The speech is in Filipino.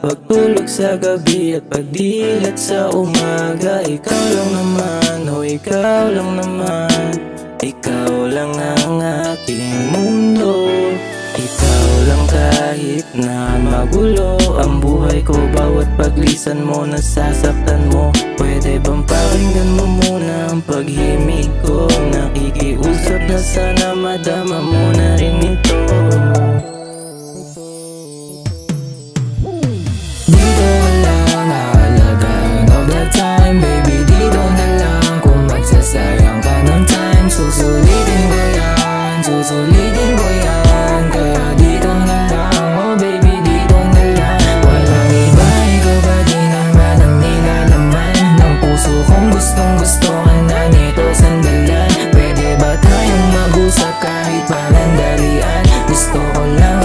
pagtulog sa gabi at pagdilat sa umaga. Ikaw lang naman, oh ikaw lang naman. Ikaw lang ang aking mundo. Ikaw lang kahit na magulo ang buhay ko. Bawat paglisan mo, nasasaktan mo. Pwede bang pakinggan mo muna ang paghimig ko? Nakikiusap na sana madama mo na rin ito. Dito ka lang aalagaan all the time. Baby, dito na lang kung magsasayang ka ng time. Susulitin ko yan, susulitin ko yan. Kaya dito na lang, oh baby, dito na lang. Walang iba, ikaw ba di naman ang nilalaman ng puso kong gustong gusto ka na nito sandalan. Pwede ba tayong mag-usap kahit panandalian? Gusto ko lang